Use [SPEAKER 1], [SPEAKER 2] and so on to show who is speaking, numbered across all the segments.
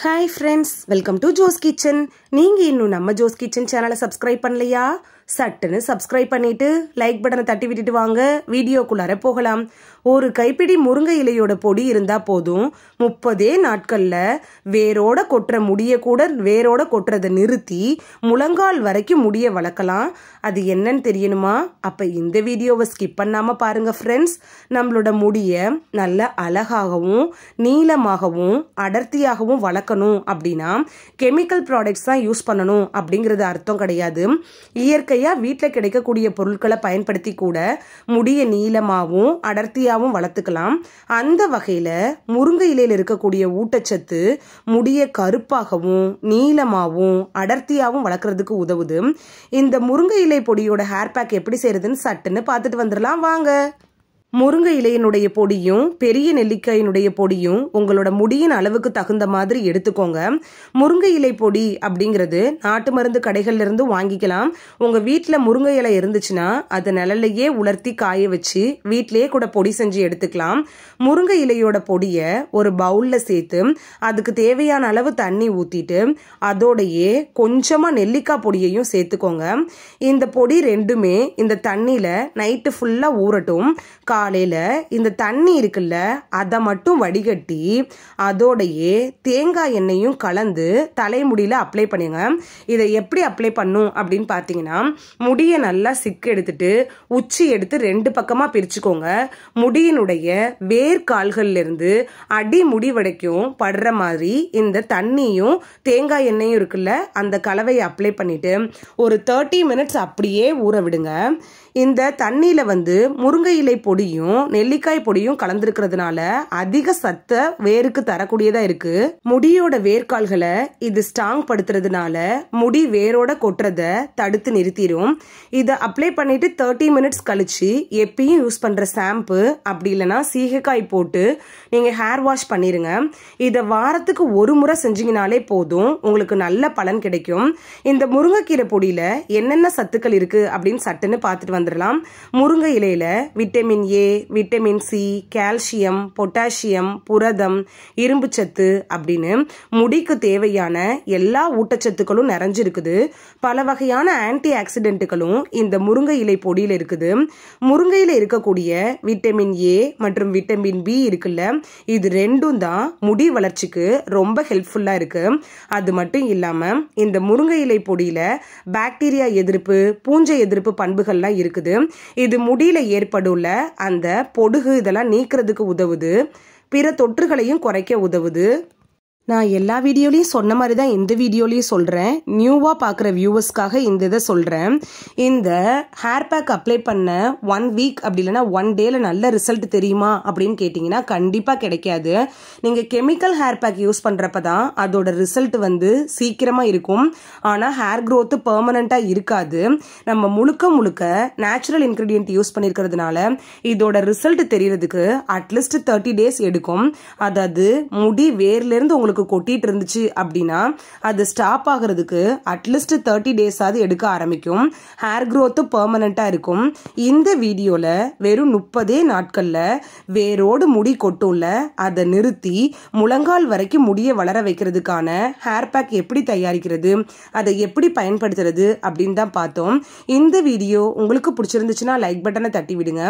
[SPEAKER 1] Hi friends, welcome to Jo's Kitchen. நீங்க இன்னும் நம்ம Jo's Kitchen சேனலை சப்ஸ்கிரைப் பண்ணலையா? சட்டுன்னு சப்ஸ்கிரைப் பண்ணிட்டு லைக் பட்டனை தட்டி விட்டுட்டு வாங்க வீடியோக்குள்ளார போகலாம். ஒரு கைப்பிடி முருங்கை இலையோட பொடி இருந்தா போதும் 30 நாட்கள்ல வேரோட கொட்டுற முடிய கூட வேரோட கொட்டுறதை நிறுத்தி முழங்கால் வரைக்கும் முடிய வளர்க்கலாம். அது என்னன்னு தெரியணுமா? அப்ப இந்த வீடியோவை ஸ்கிப் பண்ணாம பாருங்க ஃப்ரெண்ட்ஸ். நம்மளோட முடிய நல்ல அழகாகவும் நீளமாகவும் அடர்த்தியாகவும் வளர்க்கணும் அப்படின்னா கெமிக்கல் ப்ராடக்ட்ஸ் தான் யூஸ் பண்ணணும் அப்படிங்கிறது அர்த்தம் கிடையாது. இயற்கையா வீட்டில் கிடைக்கக்கூடிய பொருட்களை பயன்படுத்தி கூட முடிய நீளமாகவும் அடர்த்தியாகவும் வளர்த்துக்கலாம். அந்த வகையில முருங்கை இலையில் இருக்கக்கூடிய ஊட்டச்சத்து முடிய கருப்பாகவும் நீளமாகவும் அடர்த்தியாகவும் வளர்க்கறதுக்கு உதவுது. இந்த முருங்கை இலை பொடியோட ஹேர் பேக் எப்படி செய்யறதுன்னு சட்டுன்னு பார்த்துட்டு வந்துடலாம் வாங்க. முருங்கை இலையினுடைய பொடியும் பெரிய நெல்லிக்காயினுடைய பொடியும் உங்களோட முடியின் அளவுக்கு தகுந்த மாதிரி எடுத்துக்கோங்க. முருங்கை இலை பொடி அப்படிங்கிறது நாட்டு மருந்து கடைகள்ல இருந்து வாங்கிக்கலாம். உங்க வீட்டுல முருங்கை இலை இருந்துச்சுன்னா அதை நிழல்லையே உலர்த்தி காய வச்சு வீட்டிலேயே கூட பொடி செஞ்சு எடுத்துக்கலாம். முருங்கை இலையோட பொடியை ஒரு பவுல்ல சேர்த்து அதுக்கு தேவையான அளவு தண்ணி ஊத்திட்டு அதோடையே கொஞ்சமா நெல்லிக்காய் பொடியையும் சேர்த்துக்கோங்க. இந்த பொடி ரெண்டுமே இந்த தண்ணியில நைட்டு ஃபுல்லா ஊறட்டும். காலையில இந்த தண்ணி இருக்குல்ல அதை மட்டும் வடிகட்டி அதோடையே தேங்காய் எண்ணெயும் கலந்து தலைமுடியில அப்ளை பண்ணுங்க. இதை எப்படி அப்ளை பண்ணும் அப்படின்னு பார்த்தீங்கன்னா முடியை நல்லா சிக்கு எடுத்துட்டு உச்சி எடுத்து 2 பக்கமா பிரிச்சுக்கோங்க. முடியினுடைய வேர்கால்கள்ல இருந்து அடி முடி வரைக்கும் படுற மாதிரி இந்த தண்ணியும் தேங்காய் எண்ணெயும் இருக்குல்ல அந்த கலவையை அப்ளை பண்ணிட்டு ஒரு 30 மினிட்ஸ் அப்படியே ஊற விடுங்க. இந்த தண்ணியில முருங்கை இலை பொடியும் நெல்லிக்காய் பொடியும் கலந்துருக்கிறதுனால அதிக சத்த வேருக்கு தரக்கூடியதா இருக்கு. முடியோட வேர்கால்களை இது ஸ்ட்ராங் படுத்துறதுனால முடி வேரோட கொட்டுறத தடுத்து நிறுத்திடும். இதை அப்ளை பண்ணிட்டு 30 மினிட்ஸ் கழிச்சு எப்பயும் யூஸ் பண்ற ஷாம்பு அப்படி இல்லைன்னா சீகைக்காய் போட்டு நீங்க ஹேர் வாஷ் பண்ணிருங்க. இதை வாரத்துக்கு ஒரு முறை செஞ்சீங்கனாலே போதும், உங்களுக்கு நல்ல பலன் கிடைக்கும். இந்த முருங்கைக்கீரை பொடியில என்னென்ன சத்துக்கள் இருக்கு அப்படின்னு சட்டுன்னு பார்த்துட்டு வந்துடலாம். முருங்கை இலையில vitamin A, vitamin C, calcium, potassium, புரதம், இரும்பு சத்து அப்படின்னு முடிக்கு தேவையான எல்லா ஊட்டச்சத்துக்களும் நிறைஞ்சிருக்குது. பல வகையான ஆன்டி ஆக்சிடென்ட்டுகளும் இந்த முருங்கை இலை பொடியில இருக்குது. முருங்கையில இருக்கக்கூடிய விட்டமின் ஏ மற்றும் விட்டமின் பி இருக்குல்ல, இது ரெண்டும் தான் முடி வளர்ச்சிக்கு ரொம்ப ஹெல்ப்ஃபுல்லா இருக்கு. அது மட்டும் இல்லாம இந்த முருங்கை இலை பொடியில பாக்டீரியா எதிர்ப்பு, பூஞ்சை எதிர்ப்பு பண்புகள்லாம் இருக்குது. இது முடியில ஏற்படுள்ள அந்த பொடுகு இதெல்லாம் நீக்கிறதுக்கு உதவுது. பிற தொற்றுகளையும் குறைக்க உதவுது. நான் எல்லா வீடியோலையும் சொன்ன மாதிரி தான் இந்த வீடியோலையும் சொல்கிறேன். நியூவாக பார்க்குற வியூவர்ஸ்க்காக இந்த இதை சொல்கிறேன். இந்த ஹேர் பேக் அப்ளை பண்ண 1 வீக் அப்படி இல்லைன்னா 1 டேல நல்ல ரிசல்ட் தெரியுமா அப்படின்னு கேட்டிங்கன்னா கண்டிப்பாக கிடைக்காது. நீங்கள் கெமிக்கல் ஹேர் பேக் யூஸ் பண்ணுறப்ப தான் அதோட ரிசல்ட் சீக்கிரமாக இருக்கும். ஆனால் ஹேர் க்ரோத்து பெர்மனண்ட்டாக இருக்காது. நம்ம முழுக்க நேச்சுரல் இன்க்ரீடியன்ட் யூஸ் பண்ணியிருக்கிறதுனால இதோட ரிசல்ட் தெரியறதுக்கு அட்லீஸ்ட் 30 டேஸ் எடுக்கும். அதாவது முடி வேர்லேருந்து உங்களுக்கு கொட்டிட்டு இருந்துச்சு அப்படின்னா அது ஸ்டாப் ஆகிறதுக்கு அட்லீஸ்ட் 30 டேஸ் ஆது எடுக்க ஆரம்பிக்கும். ஹேர் க்ரோத்து பெர்மனண்டா இருக்கும். இந்த வீடியோல வெறும் 30 நாட்கள்ல வேரோடு முடி கொட்டும்ல அதை நிறுத்தி முழங்கால் வரைக்கும் முடிய வளர வைக்கிறதுக்கான ஹேர் பேக் எப்படி தயாரிக்கிறது, அதை எப்படி பயன்படுத்துறது அப்படின்னு தான் பார்த்தோம். இந்த வீடியோ உங்களுக்கு பிடிச்சிருந்துச்சுன்னா லைக் பட்டனை தட்டி விடுங்க.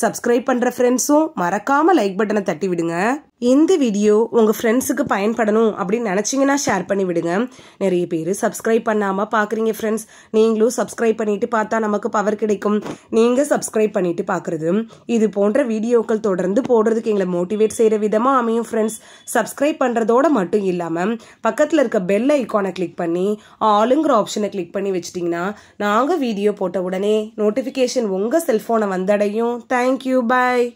[SPEAKER 1] சப்ஸ்கிரைப் பண்ற ஃப்ரெண்ட்ஸும் மறக்காம லைக் பட்டனை தட்டி விடுங்க. இந்த வீடியோ உங்க ஃப்ரெண்ட்ஸுக்கு பயன்படணும் அப்படின்னு நினைச்சீங்கன்னா ஷேர் பண்ணி விடுங்க. நிறைய பேர் சப்ஸ்கிரைப் பண்ணாம பாக்குறீங்க ஃப்ரெண்ட்ஸ். நீங்களும் சப்ஸ்கிரைப் பண்ணிட்டு பார்த்தா நமக்கு பவர் கிடைக்கும். நீங்க சப்ஸ்கிரைப் பண்ணிட்டு பாக்குறது இது போன்ற வீடியோக்கள் தொடர்ந்து போடுறதுக்கு எங்களை மோட்டிவேட் செய்யற விதமா அமையும் ஃப்ரெண்ட்ஸ். சப்ஸ்கிரைப் பண்றதோட மட்டும் இல்லாம பக்கத்துல இருக்க பெல் ஐகானை கிளிக் பண்ணி ஆளுங்கிற ஆப்ஷனை கிளிக் பண்ணி வச்சிட்டீங்கன்னா நாங்க வீடியோ போட்ட உடனே நோட்டிபிகேஷன் உங்க செல்போனை வந்தடையும். தேங்க்யூ, பாய்.